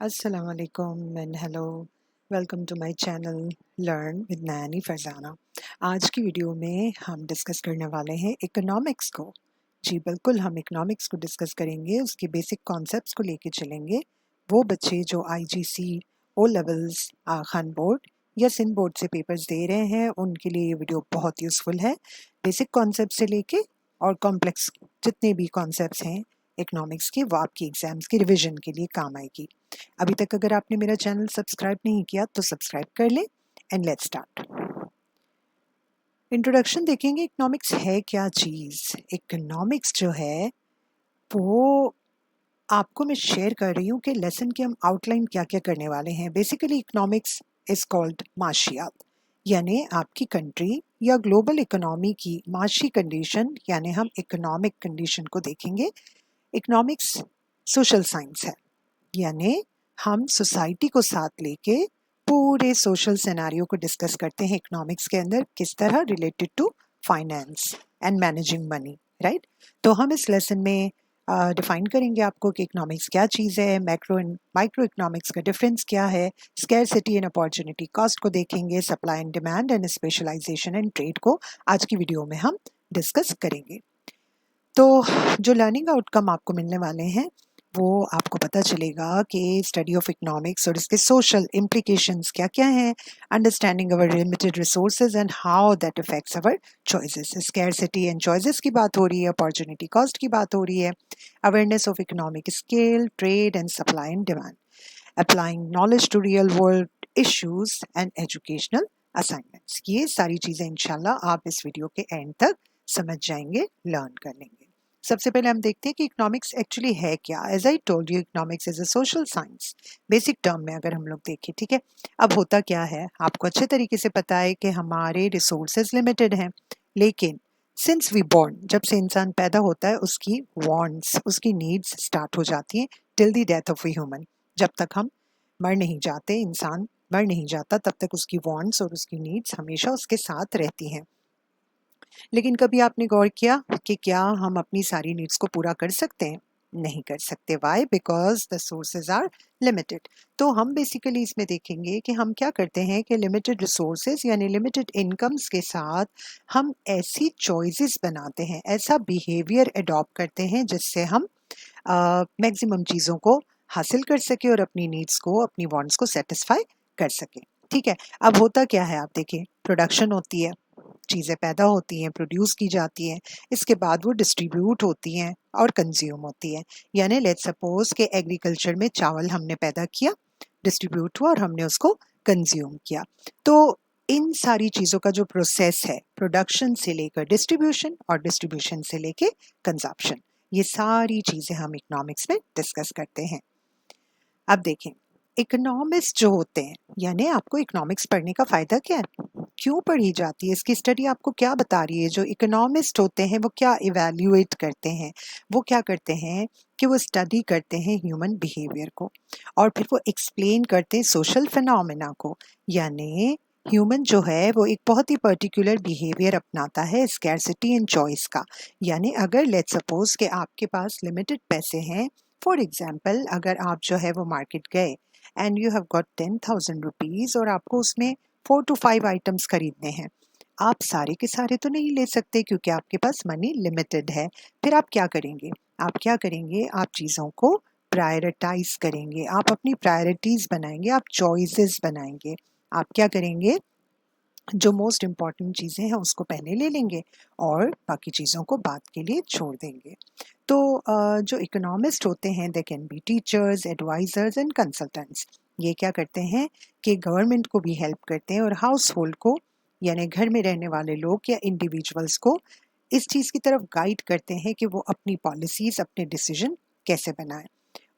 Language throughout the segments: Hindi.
Assalamu alaikum and hello. Welcome to my channel learn with Naini Farzana. आज की वीडियो में हम डिस्कस करने वाले हैं इकोनॉमिक्स को। जी बिल्कुल, हम इकोनॉमिक्स को डिस्कस करेंगे, उसके बेसिक कॉन्सेप्ट्स को लेके चलेंगे। वो बच्चे जो IGC, O levels, Khan board या सिंध बोर्ड से पेपर्स दे रहे हैं, उनके लिए ये वीडियो बहुत यूज़फुल है। बेसिक कॉन्सेप्ट से लेके और कॉम्प्लेक्स जितने भी कॉन्सेप्ट्स हैं इकोनॉमिक्स के, वो आपकी एग्जाम्स के रिविजन के लिए काम आएगी। अभी तक अगर आपने मेरा चैनल सब्सक्राइब नहीं किया तो सब्सक्राइब कर लें एंड लेट्स स्टार्ट। इंट्रोडक्शन देखेंगे, इकोनॉमिक्स है क्या चीज़। इकोनॉमिक्स जो है वो आपको मैं शेयर कर रही हूँ कि लेसन के हम आउटलाइन क्या क्या करने वाले हैं। बेसिकली इकोनॉमिक्स इज कॉल्ड माशियात, यानी आपकी कंट्री या ग्लोबल इकोनॉमी की माशी कंडीशन, यानी हम इकोनॉमिक कंडीशन को देखेंगे। इकोनॉमिक्स सोशल साइंस है, यानी हम सोसाइटी को साथ लेके पूरे सोशल सिनेरियो को डिस्कस करते हैं इकोनॉमिक्स के अंदर, किस तरह related to finance and managing money, right. तो हम इस लेसन में डिफाइन करेंगे आपको कि इकोनॉमिक्स क्या चीज़ है, मैक्रो एंड माइक्रो इकोनॉमिक्स का डिफरेंस क्या है, स्कैरसिटी एंड अपॉर्चुनिटी कॉस्ट को देखेंगे, supply and demand and specialisation and trade को आज की वीडियो में हम डिस्कस करेंगे। तो जो लर्निंग आउटकम आपको मिलने वाले हैं वो आपको पता चलेगा कि स्टडी ऑफ इकोनॉमिक्स और इसके सोशल इम्प्लीकेशंस क्या क्या हैं, understanding our limited resources and how that affects our choices. Scarcity and choices की बात हो रही है, अपॉर्चुनिटी कॉस्ट की बात हो रही है, awareness of economic scale, trade and supply and demand, applying knowledge to real world issues and educational assignments. ये सारी चीज़ें इंशाल्लाह आप इस वीडियो के एंड तक समझ जाएंगे, लर्न कर लेंगे। सबसे पहले हम देखते हैं कि इकोनॉमिक्स एक्चुअली है क्या। As I told you, economics is a social science. Basic term में अगर हम लोग देखें, ठीक है। अब होता क्या है, आपको अच्छे तरीके से पता है कि हमारे रिसोर्सेज लिमिटेड हैं, लेकिन सिंस वी बॉर्न, जब से इंसान पैदा होता है, उसकी वांट्स, उसकी नीड्स स्टार्ट हो जाती हैं till the death of a human. जब तक हम मर नहीं जाते, इंसान मर नहीं जाता, तब तक उसकी वांट्स और उसकी नीड्स हमेशा उसके साथ रहती हैं। लेकिन कभी आपने गौर किया कि क्या हम अपनी सारी नीड्स को पूरा कर सकते हैं? नहीं कर सकते। Why? Because the sources are limited. तो हम बेसिकली इसमें देखेंगे कि हम क्या करते हैं कि लिमिटेड रिसोर्सेज यानी लिमिटेड इनकम्स के साथ हम ऐसी चॉइसेस बनाते हैं, ऐसा बिहेवियर अडॉप्ट करते हैं जिससे हम मैक्सिमम चीज़ों को हासिल कर सके और अपनी नीड्स को, अपनी वांट्स को सेटिस्फाई कर सके। ठीक है। अब होता क्या है, आप देखें, प्रोडक्शन होती है, चीज़ें पैदा होती हैं, प्रोड्यूस की जाती हैं, इसके बाद वो डिस्ट्रीब्यूट होती हैं और कंज्यूम होती हैं। यानी लेट्स सपोज कि एग्रीकल्चर में चावल हमने पैदा किया, डिस्ट्रीब्यूट हुआ और हमने उसको कंज्यूम किया। तो इन सारी चीज़ों का जो प्रोसेस है, प्रोडक्शन से लेकर डिस्ट्रीब्यूशन और डिस्ट्रीब्यूशन से लेकर कंजप्शन, ये सारी चीज़ें हम इकोनॉमिक्स में डिस्कस करते हैं। अब देखें, इकोनॉमिस्ट जो होते हैं, यानी आपको इकोनॉमिक्स पढ़ने का फ़ायदा क्या है, क्यों पढ़ी जाती है, इसकी स्टडी आपको क्या बता रही है। जो इकोनॉमिस्ट होते हैं वो क्या इवैल्यूएट करते हैं, वो क्या करते हैं कि वो स्टडी करते हैं ह्यूमन बिहेवियर को और फिर वो एक्सप्लेन करते हैं सोशल फिनोमेना को। यानी ह्यूमन जो है वो एक बहुत ही पर्टिकुलर बिहेवियर अपनाता है स्कैरसिटी एंड चॉइस का। यानी अगर लेट्स सपोज कि आपके पास लिमिटेड पैसे हैं, फॉर एग्जाम्पल अगर आप जो है वो मार्केट गए and you have got 10,000 rupees और आपको उसमें 4 to 5 आइटम्स खरीदने हैं, आप सारे के सारे तो नहीं ले सकते क्योंकि आपके पास मनी लिमिटेड है। फिर आप क्या करेंगे, आप चीज़ों को प्रायोरिटाइज करेंगे, आप अपनी प्रायोरिटीज़ बनाएंगे, आप चॉइसेस बनाएंगे। आप क्या करेंगे, जो मोस्ट इम्पॉर्टेंट चीज़ें हैं उसको पहले ले लेंगे और बाकी चीज़ों को बाद के लिए छोड़ देंगे। तो जो इकोनॉमिस्ट होते हैं, they can be teachers, advisors and consultants. ये क्या करते हैं कि गवर्नमेंट को भी हेल्प करते हैं और हाउस होल्ड को, यानी घर में रहने वाले लोग या इंडिविजुअल्स को इस चीज़ की तरफ गाइड करते हैं कि वो अपनी पॉलिसीज़, अपने डिसीजन कैसे बनाएं।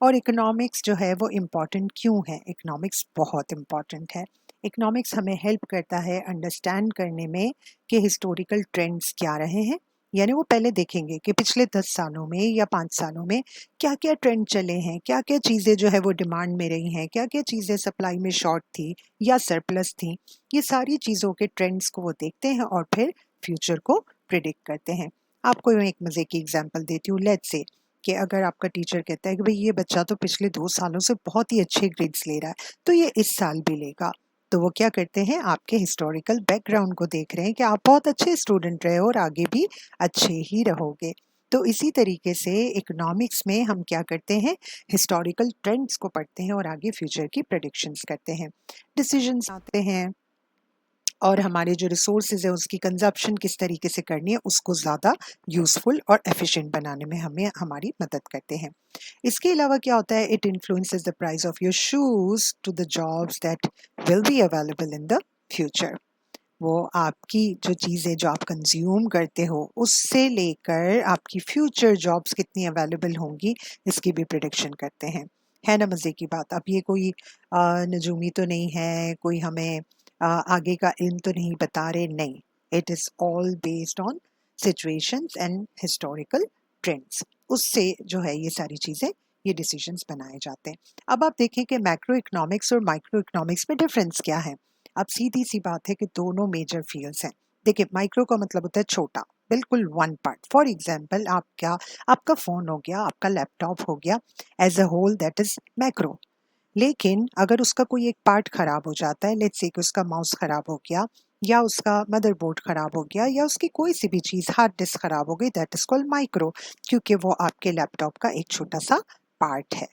और इकोनॉमिक्स जो है वो इम्पॉर्टेंट क्यों है, इकोनॉमिक्स बहुत इम्पॉर्टेंट है। इकोनॉमिक्स हमें हेल्प करता है अंडरस्टैंड करने में कि हिस्टोरिकल ट्रेंड्स क्या रहे हैं। यानी वो पहले देखेंगे कि पिछले 10 सालों में या 5 सालों में क्या क्या ट्रेंड चले हैं, क्या क्या चीज़ें जो है वो डिमांड में रही हैं, क्या क्या चीज़ें सप्लाई में शॉर्ट थी या सरप्लस थी। ये सारी चीज़ों के ट्रेंड्स को वो देखते हैं और फिर फ्यूचर को प्रिडिक्ट करते हैं। आपको एक मज़े की एग्जांपल देती हूँ। लेट्स से कि अगर आपका टीचर कहता है कि भाई ये बच्चा तो पिछले 2 सालों से बहुत ही अच्छे ग्रेड्स ले रहा है, तो ये इस साल भी लेगा। तो वो क्या करते हैं, आपके हिस्टोरिकल बैकग्राउंड को देख रहे हैं कि आप बहुत अच्छे स्टूडेंट रहे हो और आगे भी अच्छे ही रहोगे। तो इसी तरीके से इकोनॉमिक्स में हम क्या करते हैं, हिस्टोरिकल ट्रेंड्स को पढ़ते हैं और आगे फ्यूचर की प्रेडिक्शंस करते हैं, डिसीजंस आते हैं, और हमारे जो रिसोर्सेज है उसकी कंजप्शन किस तरीके से करनी है उसको ज़्यादा यूज़फुल और एफिशिएंट बनाने में हमें हमारी मदद करते हैं। इसके अलावा क्या होता है, it influences the price of your shoes to the jobs that will be available in the future. वो आपकी जो चीज़ें जो आप कंज्यूम करते हो उससे लेकर आपकी फ्यूचर जॉब्स कितनी अवेलेबल होंगी इसकी भी प्रिडिक्शन करते हैं। है ना मज़े की बात। अब ये कोई नजूमी तो नहीं है, कोई हमें आगे का इल्म तो नहीं बता रहे, नहीं। It is all based on situations and historical trends. उससे जो है ये सारी चीज़ें, ये डिसीजंस बनाए जाते हैं। अब आप देखें कि मैक्रो इकोनॉमिक्स और माइक्रो इकोनॉमिक्स में डिफरेंस क्या है। अब सीधी सी बात है कि दोनों मेजर फील्ड्स हैं। देखिए, माइक्रो का मतलब होता है छोटा, बिल्कुल वन पार्ट। फॉर एग्जांपल, आपका फ़ोन हो गया, आपका लैपटॉप हो गया, as a whole that is macro. लेकिन अगर उसका कोई एक पार्ट खराब हो जाता है, लेट्स से कि उसका माउस खराब हो गया, या उसका मदरबोर्ड खराब हो गया, या उसकी कोई सी भी चीज़ हार्ड डिस्क खराब हो गई, दैट इज़ कॉल्ड माइक्रो, क्योंकि वो आपके लैपटॉप का एक छोटा सा पार्ट है।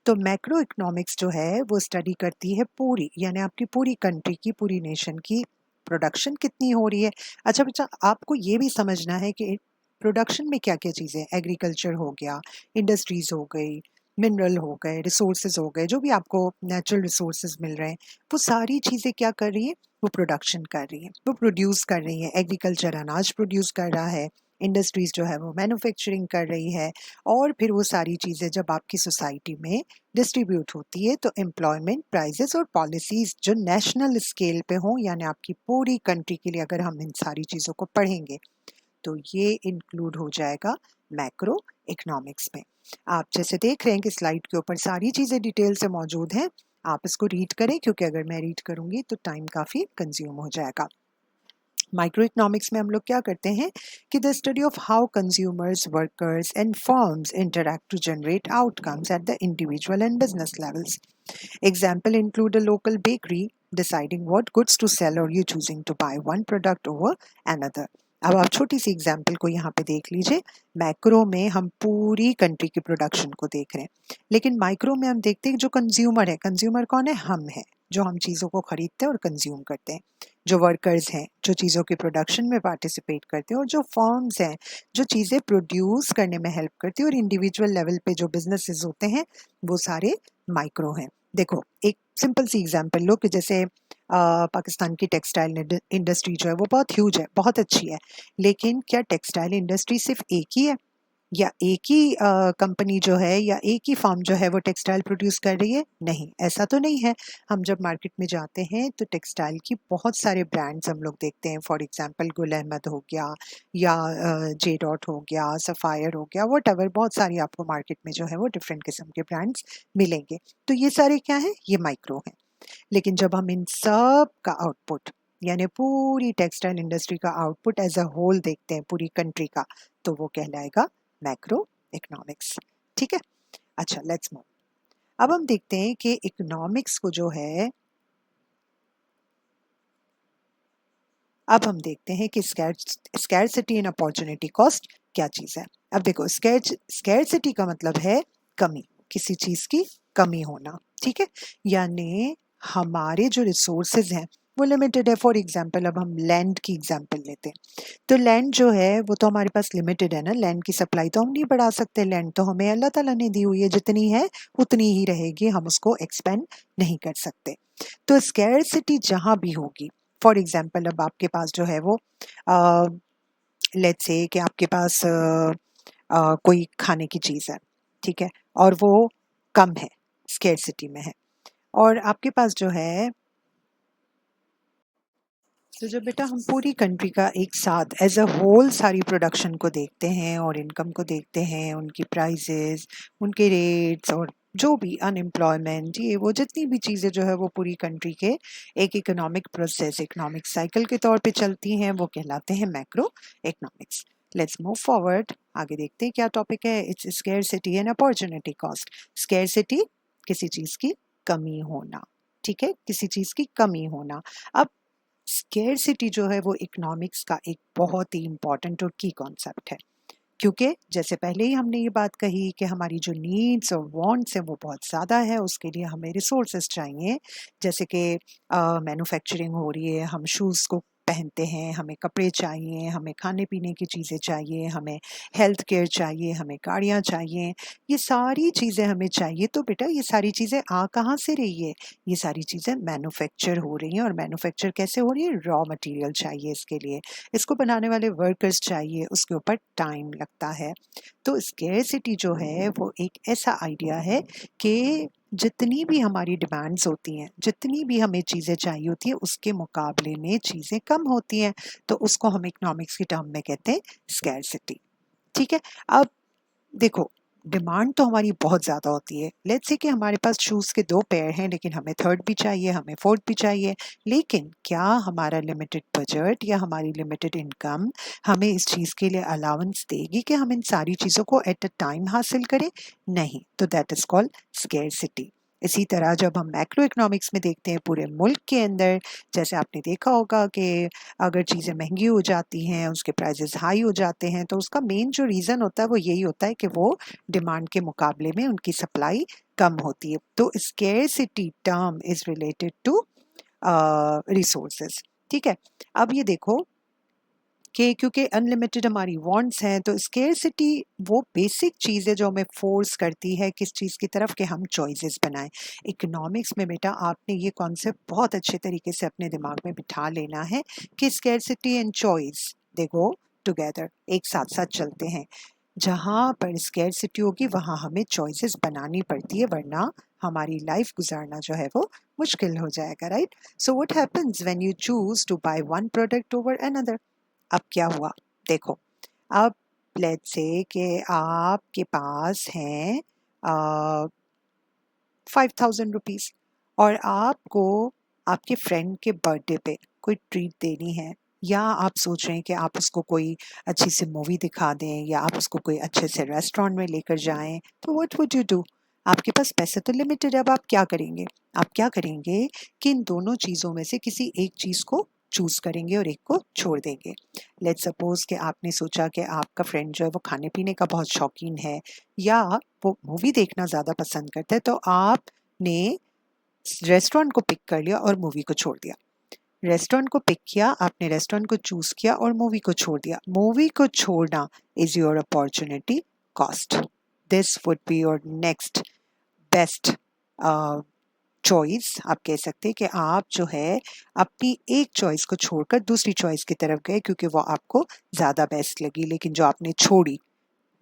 तो मैक्रो इकोनॉमिक्स जो है वो स्टडी करती है पूरी, यानी आपकी पूरी कंट्री की, पूरी नेशन की प्रोडक्शन कितनी हो रही है। अच्छा बच्चा, आपको ये भी समझना है कि प्रोडक्शन में क्या क्या चीज़ें, एग्रीकल्चर हो गया, इंडस्ट्रीज हो गई, मिनरल हो गए, रिसोर्सेज हो गए, जो भी आपको नेचुरल रिसोर्सेज मिल रहे हैं, वो सारी चीज़ें क्या कर रही हैं, वो प्रोडक्शन कर रही हैं, वो प्रोड्यूस कर रही हैं। एग्रीकल्चर अनाज प्रोड्यूस कर रहा है, इंडस्ट्रीज जो है वो मैन्युफैक्चरिंग कर रही है, और फिर वो सारी चीज़ें जब आपकी सोसाइटी में डिस्ट्रीब्यूट होती है तो एम्प्लॉयमेंट, प्राइजेस और पॉलिसीज़ जो नेशनल स्केल पे हों, यानी आपकी पूरी कंट्री के लिए अगर हम इन सारी चीज़ों को पढ़ेंगे तो ये इंक्लूड हो जाएगा मैक्रो इकोनॉमिक्स में। आप जैसे देख रहे हैं कि स्लाइड के ऊपर सारी चीज़ें डिटेल से मौजूद हैं, आप इसको रीड करें, क्योंकि अगर मैं रीड करूंगी तो टाइम काफ़ी कंज्यूम हो जाएगा। माइक्रो इकोनॉमिक्स में हम लोग क्या करते हैं कि the study of how consumers, workers and firms interact to generate outcomes at the individual and business levels. Example include a local bakery deciding what goods to sell or you choosing to buy one product over another. अब आप छोटी सी एग्जाम्पल को यहाँ पे देख लीजिए। मैक्रो में हम पूरी कंट्री की प्रोडक्शन को देख रहे हैं, लेकिन माइक्रो में हम देखते हैं कि जो कंज्यूमर है, कंज्यूमर कौन है, हम हैं, जो हम चीज़ों को खरीदते हैं और कंज्यूम करते हैं, जो वर्कर्स हैं जो चीज़ों की प्रोडक्शन में पार्टिसिपेट करते हैं, और जो फर्म्स हैं जो चीज़ें प्रोड्यूस करने में हेल्प करती है, और इंडिविजुअल लेवल पे जो बिजनेसेस होते हैं वो सारे माइक्रो हैं। देखो, एक सिंपल सी एग्जांपल लो कि जैसे पाकिस्तान की टेक्सटाइल इंडस्ट्री जो है वो बहुत ह्यूज है, बहुत अच्छी है, लेकिन क्या टेक्सटाइल इंडस्ट्री सिर्फ एक ही है, या एक ही कंपनी जो है या एक ही फार्म जो है वो टेक्सटाइल प्रोड्यूस कर रही है? नहीं, ऐसा तो नहीं है। हम जब मार्केट में जाते हैं तो टेक्सटाइल की बहुत सारे ब्रांड्स हम लोग देखते हैं। फॉर एग्जांपल गुल अहमद हो गया, या जे डॉट हो गया, सफ़ायर हो गया, वट एवर, बहुत सारी आपको मार्केट में जो है वो डिफरेंट किस्म के ब्रांड्स मिलेंगे। तो ये सारे क्या हैं, ये माइक्रो हैं। लेकिन जब हम इन सब का आउटपुट, यानी पूरी टेक्सटाइल इंडस्ट्री का आउटपुट एज अ होल देखते हैं, पूरी कंट्री का, तो वो कहलाएगा मैक्रो इकोनॉमिक्स। ठीक है, अच्छा लेट्स मूव। अब हम देखते हैं कि इकोनॉमिक्स को जो है, अब हम देखते हैं कि स्कैरसिटी एंड अपॉर्चुनिटी कॉस्ट क्या चीज़ है। अब देखो, स्कैरसिटी का मतलब है कमी, किसी चीज़ की कमी होना। ठीक है, यानी हमारे जो रिसोर्सेज हैं वो लिमिटेड है। फॉर एग्जांपल, अब हम लैंड की एग्जांपल लेते हैं, तो लैंड जो है वो तो हमारे पास लिमिटेड है ना, लैंड की सप्लाई तो हम नहीं बढ़ा सकते, लैंड तो हमें अल्लाह ताला ने दी हुई है, जितनी है उतनी ही रहेगी, हम उसको एक्सपेंड नहीं कर सकते। तो स्कैरसिटी जहाँ भी होगी, फॉर एग्जांपल अब आपके पास जो है वो लेट्स से कि आपके पास कोई खाने की चीज़ है, ठीक है, और वो कम है, स्कैरसिटी में है, और आपके पास जो है, तो जब बेटा हम पूरी कंट्री का एक साथ एज अ होल सारी प्रोडक्शन को देखते हैं और इनकम को देखते हैं, उनकी प्राइसेस, उनके रेट्स, और जो भी अनएम्प्लॉयमेंट, ये वो जितनी भी चीज़ें जो है वो पूरी कंट्री के एक इकोनॉमिक प्रोसेस, इकोनॉमिक साइकिल के तौर पे चलती हैं, वो कहलाते हैं macro economics. Let's move forward, आगे देखते हैं क्या टॉपिक है। It's scarcity and opportunity cost. Scarcity किसी चीज की कमी होना, ठीक है, किसी चीज की कमी होना। अब स्केर्सिटी जो है वो इकोनॉमिक्स का एक बहुत ही इंपॉर्टेंट और की कॉन्सेप्ट है, क्योंकि जैसे पहले ही हमने ये बात कही कि हमारी जो नीड्स और वांट्स हैं वो बहुत ज़्यादा है, उसके लिए हमें रिसोर्सेज चाहिए। जैसे कि मैन्युफैक्चरिंग हो रही है, हम शूज़ को पहनते हैं, हमें कपड़े चाहिए, हमें खाने पीने की चीज़ें चाहिए, हमें हेल्थ केयर चाहिए, हमें गाड़ियाँ चाहिए, ये सारी चीज़ें हमें चाहिए। तो बेटा ये सारी चीज़ें आ कहाँ से रही है? ये सारी चीज़ें मैन्युफैक्चर हो रही हैं। और मैन्युफैक्चर कैसे हो रही है? रॉ मटेरियल चाहिए इसके लिए, इसको बनाने वाले वर्कर्स चाहिए, उसके ऊपर टाइम लगता है। तो स्केर्सिटी जो है वो एक ऐसा आइडिया है कि जितनी भी हमारी डिमांड्स होती हैं, जितनी भी हमें चीज़ें चाहिए होती हैं, उसके मुकाबले में चीज़ें कम होती हैं, तो उसको हम इकोनॉमिक्स की टर्म में कहते हैं स्केर्सिटी। ठीक है। अब देखो, डिमांड तो हमारी बहुत ज़्यादा होती है। लेट्स से कि हमारे पास शूज़ के 2 पेयर हैं, लेकिन हमें थर्ड भी चाहिए, हमें फोर्थ भी चाहिए। लेकिन क्या हमारा लिमिटेड बजट या हमारी लिमिटेड इनकम हमें इस चीज़ के लिए अलाउंस देगी कि हम इन सारी चीज़ों को एट अ टाइम हासिल करें? नहीं। तो दैट इज़ कॉल्ड स्केर्सिटी। इसी तरह जब हम मैक्रो इकोनॉमिक्स में देखते हैं पूरे मुल्क के अंदर, जैसे आपने देखा होगा कि अगर चीज़ें महंगी हो जाती हैं, उसके प्राइसेस हाई हो जाते हैं, तो उसका मेन जो रीज़न होता है वो यही होता है कि वो डिमांड के मुकाबले में उनकी सप्लाई कम होती है। तो scarcity term is related to resources. ठीक है। अब ये देखो कि क्योंकि अनलिमिटेड हमारी वांट्स हैं, तो स्केर्सिटी वो बेसिक चीज़ है जो हमें फोर्स करती है किस चीज़ की तरफ, कि हम चॉइसेस बनाएं। इकोनॉमिक्स में बेटा आपने ये कॉन्सेप्ट बहुत अच्छे तरीके से अपने दिमाग में बिठा लेना है कि scarcity and choice they go together, एक साथ साथ चलते हैं। जहाँ पर स्केर्सिटी होगी वहाँ हमें चॉइसेस बनानी पड़ती है, वरना हमारी लाइफ गुजारना जो है वो मुश्किल हो जाएगा, right? So what happens when you choose to buy one product over another? अब क्या हुआ, देखो, अब लेट्स से कि आपके पास हैं 5,000 रुपीज़ और आपको आपके फ्रेंड के बर्थडे पे कोई ट्रीट देनी है, या आप सोच रहे हैं कि आप उसको कोई अच्छी सी मूवी दिखा दें या आप उसको कोई अच्छे से रेस्टोरेंट में लेकर जाएं, तो व्हाट वुड यू डू? आपके पास पैसे तो लिमिटेड है। अब आप क्या करेंगे? आप क्या करेंगे कि इन दोनों चीज़ों में से किसी एक चीज़ को चूज करेंगे और एक को छोड़ देंगे। लेट्स सपोज कि आपने सोचा कि आपका फ्रेंड जो है वो खाने पीने का बहुत शौकीन है या वो मूवी देखना ज़्यादा पसंद करता है, तो आपने रेस्टोरेंट को पिक कर लिया और मूवी को छोड़ दिया। रेस्टोरेंट को पिक किया आपने, रेस्टोरेंट को चूज किया और मूवी को छोड़ दिया। मूवी को छोड़ना is your opportunity cost. This would be your next best choice. आप कह सकते हैं कि आप जो है अपनी एक चॉइस को छोड़कर दूसरी चॉइस की तरफ गए क्योंकि वो आपको ज़्यादा बेस्ट लगी, लेकिन जो आपने छोड़ी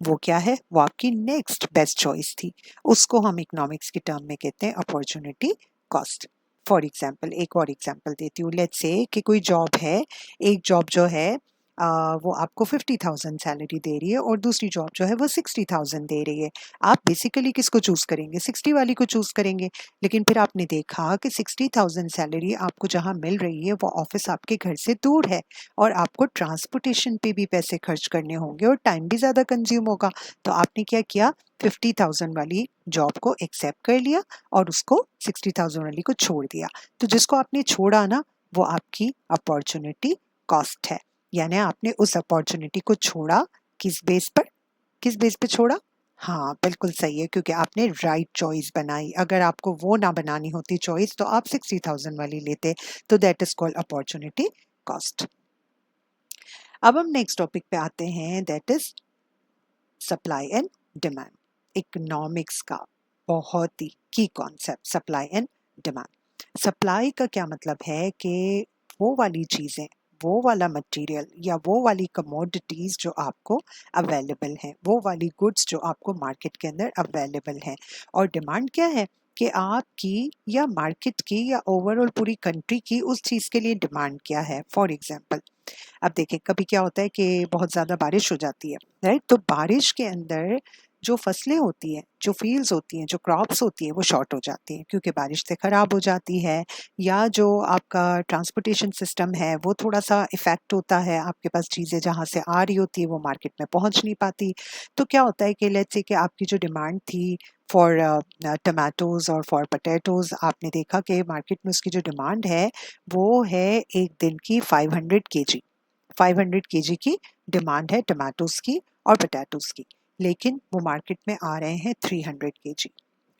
वो क्या है? वो आपकी नेक्स्ट बेस्ट चॉइस थी। उसको हम इकोनॉमिक्स की टर्म में कहते हैं अपॉर्चुनिटी कॉस्ट। फॉर एग्जाम्पल एक और एग्जाम्पल देती हूँ। लेट्स से कि कोई जॉब है, एक जॉब जो है वो आपको 50,000 सैलरी दे रही है और दूसरी जॉब जो है वो 60,000 दे रही है। आप बेसिकली किसको चूज करेंगे? 60 वाली को चूज करेंगे। लेकिन फिर आपने देखा कि 60,000 सैलरी आपको जहाँ मिल रही है वो ऑफिस आपके घर से दूर है और आपको ट्रांसपोर्टेशन पे भी पैसे खर्च करने होंगे और टाइम भी ज़्यादा कंज्यूम होगा। तो आपने क्या किया? 50,000 वाली जॉब को एक्सेप्ट कर लिया और उसको 60,000 वाली को छोड़ दिया। तो जिसको आपने छोड़ा ना, वो आपकी अपॉर्चुनिटी कॉस्ट है। यानी आपने उस अपॉर्चुनिटी को छोड़ा किस बेस पर? किस बेस पे छोड़ा? हाँ, बिल्कुल सही है, क्योंकि आपने राइट चॉइस बनाई। अगर आपको वो ना बनानी होती चॉइस तो आप 60,000 वाली लेते। तो that is called opportunity cost. अब हम नेक्स्ट टॉपिक पे आते हैं, that is supply and demand. Economics का बहुत ही की concept supply and demand. Supply का क्या मतलब है कि वो वाली चीज़ें, वो वाला मटेरियल या वो वाली कमोडिटीज़ जो आपको अवेलेबल हैं, वो वाली गुड्स जो आपको मार्केट के अंदर अवेलेबल हैं। और डिमांड क्या है? कि आपकी या मार्केट की या ओवरऑल पूरी कंट्री की उस चीज़ के लिए डिमांड क्या है। फॉर एग्जांपल अब देखिए, कभी क्या होता है कि बहुत ज़्यादा बारिश हो जाती है, राइट? तो बारिश के अंदर जो फसलें होती हैं, जो फील्ड्स होती हैं, जो क्रॉप्स होती हैं वो शॉर्ट हो जाती हैं क्योंकि बारिश से ख़राब हो जाती है, या जो आपका ट्रांसपोर्टेशन सिस्टम है वो थोड़ा सा इफ़ेक्ट होता है, आपके पास चीज़ें जहाँ से आ रही होती है वो मार्केट में पहुँच नहीं पाती। तो क्या होता है कि लेट्स से कि आपकी जो डिमांड थी फॉर टमाटोज़ और फॉर पोटैटोज़, आपने देखा कि मार्केट में उसकी जो डिमांड है वो है एक दिन की 500 केजी, 500 केजी की डिमांड है टमाटोज़ की और पोटैटोज़ की, लेकिन वो मार्केट में आ रहे हैं 300 केजी।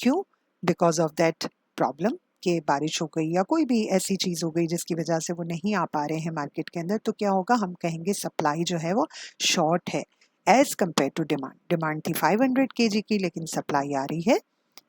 क्यों? बिकॉज़ ऑफ दैट प्रॉब्लम कि बारिश हो गई या कोई भी ऐसी चीज़ हो गई जिसकी वजह से वो नहीं आ पा रहे हैं मार्केट के अंदर। तो क्या होगा, हम कहेंगे सप्लाई जो है वो शॉर्ट है as compare to demand. Demand थी 500 केजी की लेकिन सप्लाई आ रही है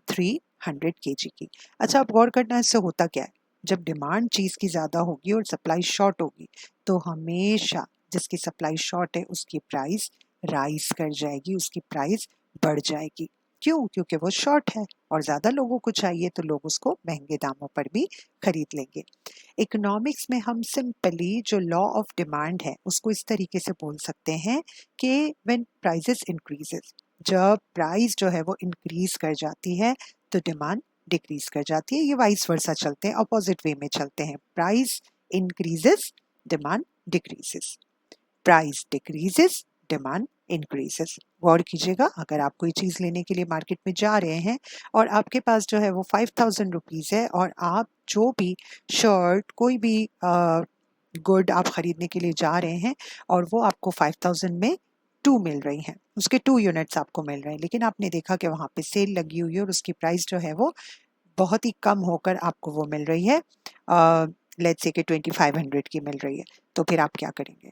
300 केजी की। अच्छा, आप गौर करना इससे होता क्या है, जब डिमांड चीज़ की ज़्यादा होगी और सप्लाई शॉर्ट होगी तो हमेशा जिसकी सप्लाई शॉर्ट है उसकी प्राइस राइज कर जाएगी, उसकी प्राइस बढ़ जाएगी। क्यों? क्योंकि वो शॉर्ट है और ज़्यादा लोगों को चाहिए तो लोग उसको महंगे दामों पर भी खरीद लेंगे। इकोनॉमिक्स में हम सिंपली जो लॉ ऑफ डिमांड है उसको इस तरीके से बोल सकते हैं कि व्हेन प्राइसेस इंक्रीजेस, जब प्राइस जो है वो इंक्रीज कर जाती है तो डिमांड डिक्रीज कर जाती है। ये वाइस वर्सा चलते हैं, अपोजिट वे में चलते हैं। Price increases, demand decreases, price decreases, demand increases. गौर कीजिएगा, अगर आप कोई चीज़ लेने के लिए मार्केट में जा रहे हैं और आपके पास जो है वो 5000 रुपीज़ है और आप जो भी शर्ट कोई भी गुड आप खरीदने के लिए जा रहे हैं और वो आपको 5000 में 2 मिल रही हैं, उसके 2 यूनिट्स आपको मिल रहे हैं, लेकिन आपने देखा कि वहाँ पे सेल लगी हुई है और उसकी प्राइस जो है वो बहुत ही कम होकर आपको वो मिल रही है, लेट्स से कि 2500 की मिल रही है। तो फिर आप क्या करेंगे?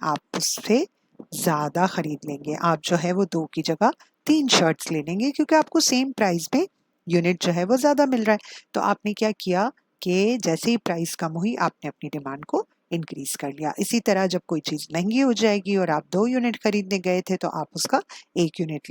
आप उससे ज़्यादा खरीद लेंगे। आप जो है वो 2 की जगह 3 शर्ट्स ले लेंगे क्योंकि आपको सेम प्राइस में यूनिट जो है वो ज़्यादा मिल रहा है। तो आपने क्या किया कि जैसे ही प्राइस कम हुई आपने अपनी डिमांड को इंक्रीज़ कर लिया। इसी तरह जब कोई चीज़ महँगी हो जाएगी और आप 2 यूनिट खरीदने गए थे तो आप उसका 1 यूनिट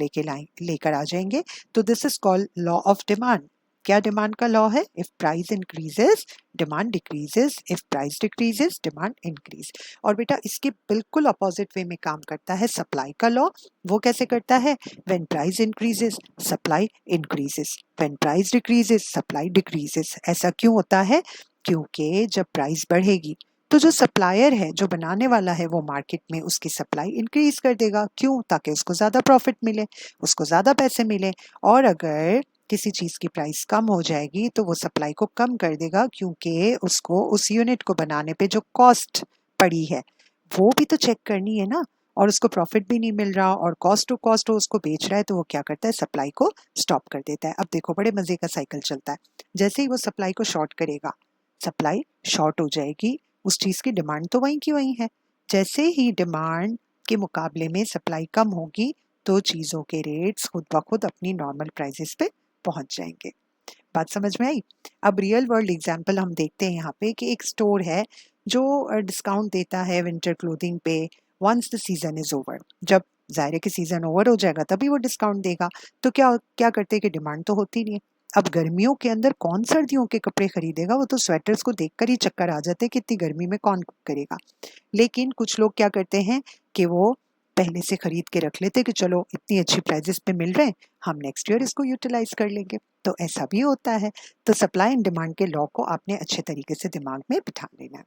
लेकर आ जाएंगे। तो this is called law of demand. क्या डिमांड का लॉ है? If price increases demand decreases, if price decreases demand increase. और बेटा इसके बिल्कुल अपोजिट वे में काम करता है सप्लाई का लॉ। वो कैसे करता है? When price increases supply increases, when price decreases supply decreases. ऐसा क्यों होता है? क्योंकि जब प्राइस बढ़ेगी तो जो सप्लायर है, जो बनाने वाला है, वो मार्केट में उसकी सप्लाई इंक्रीज कर देगा। क्यों? ताकि उसको ज़्यादा प्रॉफिट मिले, उसको ज़्यादा पैसे मिले। और अगर किसी चीज़ की प्राइस कम हो जाएगी तो वो सप्लाई को कम कर देगा क्योंकि उसको उस यूनिट को बनाने पे जो कॉस्ट पड़ी है वो भी तो चेक करनी है ना, और उसको प्रॉफिट भी नहीं मिल रहा और कॉस्ट टू कॉस्ट वो उसको बेच रहा है तो वो क्या करता है? सप्लाई को स्टॉप कर देता है। अब देखो बड़े मजे का साइकिल चलता है। जैसे ही वो सप्लाई को शॉर्ट करेगा, सप्लाई शॉर्ट हो जाएगी, उस चीज़ की डिमांड तो वहीं की वहीं है। जैसे ही डिमांड के मुकाबले में सप्लाई कम होगी तो चीज़ों के रेट्स खुद ब खुद अपनी नॉर्मल प्राइसेस पे पहुंच जाएंगे। बात समझ में आई? अब रियल वर्ल्ड एग्जांपल हम देखते हैं यहाँ पे कि एक स्टोर है जो डिस्काउंट देता है विंटर क्लोथिंग पे once the season is over. जब ज़ाहिर है कि सीजन ओवर हो जाएगा तभी वो डिस्काउंट देगा। तो क्या क्या करते हैं कि डिमांड तो होती नहीं है। अब गर्मियों के अंदर कौन सर्दियों के कपड़े खरीदेगा? वो तो स्वेटर्स को देखकर ही चक्कर आ जाते हैं कि इतनी गर्मी में कौन करेगा। लेकिन कुछ लोग क्या करते हैं कि वो पहले से खरीद के रख लेते हैं कि चलो इतनी अच्छी प्राइजेस पे मिल रहे हैं, हम नेक्स्ट ईयर इसको यूटिलाइज कर लेंगे। तो ऐसा भी होता है। तो सप्लाई एंड डिमांड के लॉ को आपने अच्छे तरीके से दिमाग में बिठा लेना है।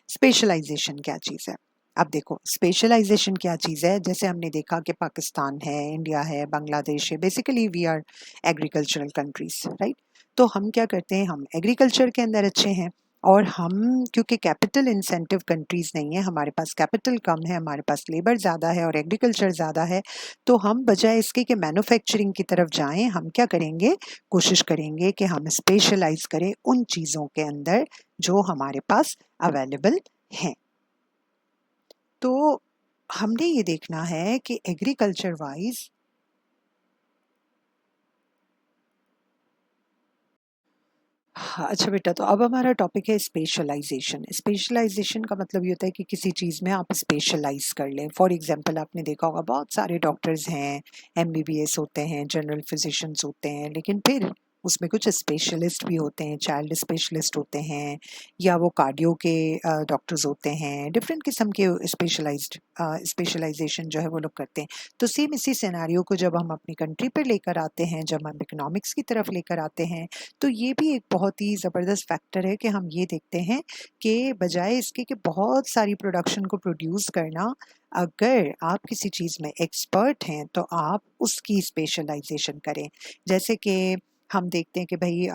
स्पेशलाइजेशन क्या चीज़ है? अब देखो स्पेशलाइजेशन क्या चीज़ है। जैसे हमने देखा कि पाकिस्तान है, इंडिया है, बांग्लादेश है, basically we are agricultural countries, right? तो हम क्या करते हैं, हम एग्रीकल्चर के अंदर अच्छे हैं और हम क्योंकि कैपिटल इंसेंटिव कंट्रीज नहीं है, हमारे पास कैपिटल कम है, हमारे पास लेबर ज़्यादा है और एग्रीकल्चर ज़्यादा है, तो हम बजाय इसके कि मैन्युफैक्चरिंग की तरफ जाएं, हम क्या करेंगे? कोशिश करेंगे कि हम स्पेशलाइज करें उन चीज़ों के अंदर जो हमारे पास अवेलेबल हैं। तो हमने ये देखना है कि एग्रीकल्चर वाइज हाँ, अच्छा बेटा, तो अब हमारा टॉपिक है स्पेशलाइजेशन। स्पेशलाइजेशन का मतलब ये होता है कि किसी चीज़ में आप स्पेशलाइज कर लें। फॉर एग्जांपल आपने देखा होगा बहुत सारे डॉक्टर्स हैं, एमबीबीएस होते हैं, जनरल फिजिशियंस होते हैं, लेकिन फिर उसमें कुछ स्पेशलिस्ट भी होते हैं, चाइल्ड स्पेशलिस्ट होते हैं या वो कार्डियो के डॉक्टर्स होते हैं, डिफरेंट किस्म के स्पेशलाइजेशन जो है वो लोग करते हैं। तो सेम इसी सिनेरियो को जब हम अपनी कंट्री पर लेकर आते हैं, जब हम इकोनॉमिक्स की तरफ लेकर आते हैं, तो ये भी एक बहुत ही ज़बरदस्त फैक्टर है कि हम ये देखते हैं कि बजाय इसके कि बहुत सारी प्रोडक्शन को प्रोड्यूस करना, अगर आप किसी चीज़ में एक्सपर्ट हैं तो आप उसकी स्पेशलाइजेशन करें। जैसे कि हम देखते हैं कि भाई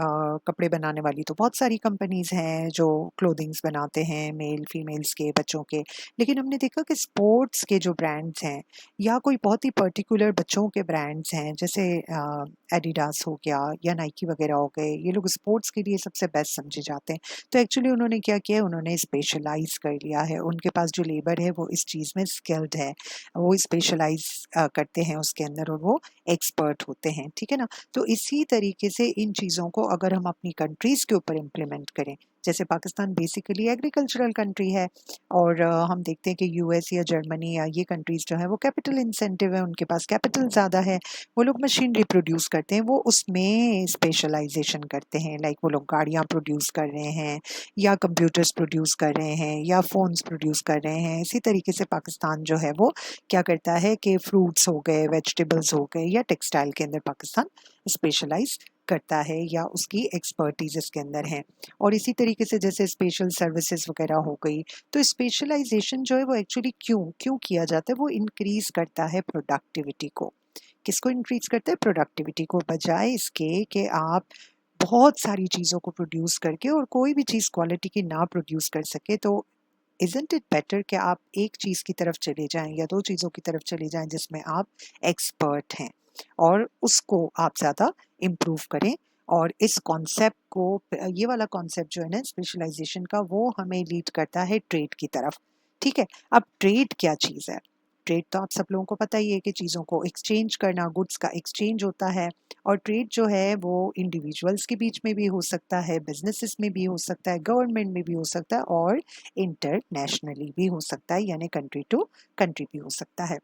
कपड़े बनाने वाली तो बहुत सारी कंपनीज़ हैं जो क्लोथिंग्स बनाते हैं, मेल फीमेल्स के, बच्चों के। लेकिन हमने देखा कि स्पोर्ट्स के जो ब्रांड्स हैं या कोई बहुत ही पर्टिकुलर बच्चों के ब्रांड्स हैं, जैसे एडिडास हो गया या नाइकी वगैरह हो गए, ये लोग स्पोर्ट्स के लिए सबसे बेस्ट समझे जाते हैं। तो एक्चुअली उन्होंने क्या किया है, उन्होंने स्पेशलाइज कर लिया है। उनके पास जो लेबर है वो इस चीज़ में स्किल्ड है, वो स्पेशलाइज करते हैं उसके अंदर और वो एक्सपर्ट होते हैं, ठीक है ना। तो इसी तरीके से इन चीज़ों को अगर हम अपनी कंट्रीज़ के ऊपर इम्प्लीमेंट करें, जैसे पाकिस्तान बेसिकली एग्रीकल्चरल कंट्री है और हम देखते हैं कि यूएस या जर्मनी या ये कंट्रीज़ जो है वो कैपिटल इंसेंटिव है, उनके पास कैपिटल ज़्यादा है, वो लोग मशीनरी प्रोड्यूस करते हैं, वो उसमें स्पेशलाइजेशन करते हैं। लाइक वो लोग गाड़ियाँ प्रोड्यूस कर रहे हैं या कंप्यूटर्स प्रोड्यूस कर रहे हैं या फ़ोन्स प्रोड्यूस कर रहे हैं। इसी तरीके से पाकिस्तान जो है वो क्या करता है कि फ्रूट्स हो गए, वेजिटेबल्स हो गए या टेक्सटाइल के अंदर पाकिस्तान स्पेशलाइज करता है या उसकी एक्सपर्टीज इसके अंदर है। और इसी तरीके से जैसे स्पेशल सर्विसेज वगैरह हो गई, तो स्पेशलाइजेशन जो है वो एक्चुअली क्यों क्यों किया जाता है, वो इंक्रीज करता है प्रोडक्टिविटी को। किसको इंक्रीज करता है? प्रोडक्टिविटी को। बजाय इसके कि आप बहुत सारी चीज़ों को प्रोड्यूस करके और कोई भी चीज़ क्वालिटी की ना प्रोड्यूस कर सके, तो इज़न्ट इट बेटर कि आप एक चीज़ की तरफ चले जाएं या दो चीज़ों की तरफ चले जाएं जिसमें आप एक्सपर्ट हैं और उसको आप ज़्यादा इम्प्रूव करें। और इस कॉन्सेप्ट को, ये वाला कॉन्सेप्ट जो है ना स्पेशलाइजेशन का, वो हमें लीड करता है ट्रेड की तरफ। ठीक है, अब ट्रेड क्या चीज़ है? ट्रेड तो आप सब लोगों को पता ही है कि चीज़ों को एक्सचेंज करना, गुड्स का एक्सचेंज होता है। और ट्रेड जो है वो इंडिविजुअल्स के बीच में भी हो सकता है, बिजनेसेस में भी हो सकता है, गवर्नमेंट में भी हो सकता है और इंटरनेशनली भी हो सकता है, यानी कंट्री टू कंट्री भी हो सकता है।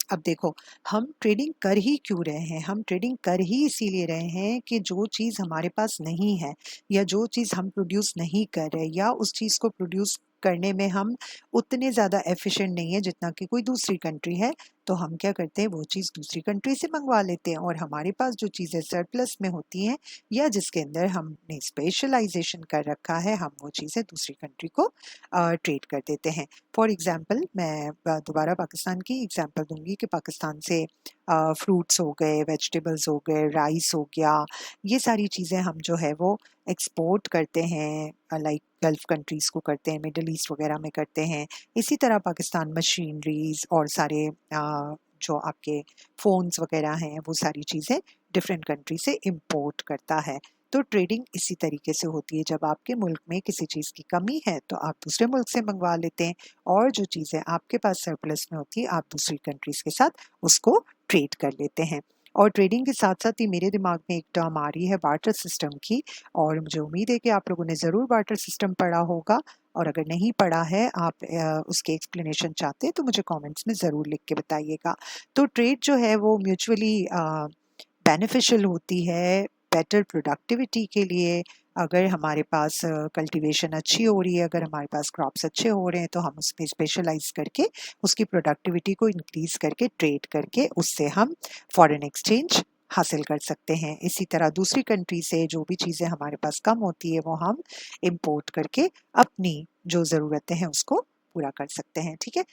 अब देखो, हम ट्रेडिंग कर ही क्यों रहे हैं? हम ट्रेडिंग कर ही इसीलिए रहे हैं कि जो चीज़ हमारे पास नहीं है या जो चीज़ हम प्रोड्यूस नहीं कर रहे या उस चीज़ को प्रोड्यूस करने में हम उतने ज़्यादा एफिशिएंट नहीं है जितना कि कोई दूसरी कंट्री है, तो हम क्या करते हैं, वो चीज़ दूसरी कंट्री से मंगवा लेते हैं और हमारे पास जो चीज़ें सरप्लस में होती हैं या जिसके अंदर हमने स्पेशलाइजेशन कर रखा है, हम वो चीज़ें दूसरी कंट्री को ट्रेड कर देते हैं। फॉर एग्ज़ाम्पल मैं दोबारा पाकिस्तान की एग्ज़ाम्पल दूंगी कि पाकिस्तान से फ्रूट्स हो गए, वेजिटेबल्स हो गए, राइस हो गया, ये सारी चीज़ें हम जो है वो एक्सपोर्ट करते हैं, लाइक गल्फ़ कंट्रीज़ को करते हैं, मिडल ईस्ट वगैरह में करते हैं। इसी तरह पाकिस्तान मशीनरीज़ और सारे जो आपके फ़ोन्स वगैरह हैं, वो सारी चीज़ें डिफरेंट कंट्री से इम्पोर्ट करता है। तो ट्रेडिंग इसी तरीके से होती है, जब आपके मुल्क में किसी चीज़ की कमी है तो आप दूसरे मुल्क से मंगवा लेते हैं और जो चीज़ें आपके पास सरप्लस में होती है आप दूसरी कंट्रीज़ के साथ उसको ट्रेड कर लेते हैं। और ट्रेडिंग के साथ साथ ही मेरे दिमाग में एक टर्म आ रही है बार्टर सिस्टम की, और मुझे उम्मीद है कि आप लोगों ने ज़रूर बार्टर सिस्टम पढ़ा होगा, और अगर नहीं पढ़ा है, आप उसके एक्सप्लेनेशन चाहते हैं तो मुझे कमेंट्स में ज़रूर लिख के बताइएगा। तो ट्रेड जो है वो म्यूचुअली बेनिफिशियल होती है बेटर प्रोडक्टिविटी के लिए। अगर हमारे पास कल्टीवेशन अच्छी हो रही है, अगर हमारे पास क्रॉप्स अच्छे हो रहे हैं, तो हम उसमें स्पेशलाइज करके उसकी प्रोडक्टिविटी को इंक्रीज करके ट्रेड करके उससे हम फॉरेन एक्सचेंज हासिल कर सकते हैं। इसी तरह दूसरी कंट्री से जो भी चीज़ें हमारे पास कम होती है वो हम इंपोर्ट करके अपनी जो ज़रूरतें हैं उसको पूरा कर सकते हैं। ठीक है,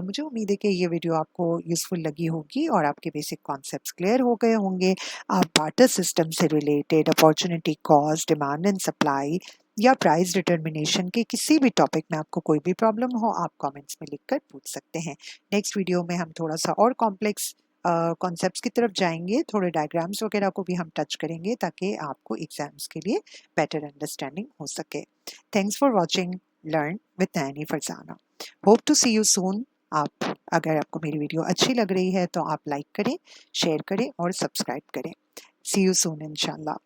मुझे उम्मीद है कि ये वीडियो आपको यूज़फुल लगी होगी और आपके बेसिक कॉन्सेप्ट्स क्लियर हो गए होंगे। आप बार्टर सिस्टम से related opportunity cost, demand and supply या प्राइस डिटर्मिनेशन के किसी भी टॉपिक में आपको कोई भी प्रॉब्लम हो, आप कमेंट्स में लिखकर पूछ सकते हैं। नेक्स्ट वीडियो में हम थोड़ा सा और कॉम्प्लेक्स कॉन्सेप्ट्स की तरफ जाएंगे, थोड़े डायग्राम्स वगैरह को भी हम टच करेंगे ताकि आपको एग्जाम्स के लिए बेटर अंडरस्टैंडिंग हो सके। Thanks for watching learn with Naini Farzana. Hope to see you soon. आप अगर आपको मेरी वीडियो अच्छी लग रही है तो आप लाइक करें, शेयर करें और सब्सक्राइब करें। सी यू सून इंशाल्लाह।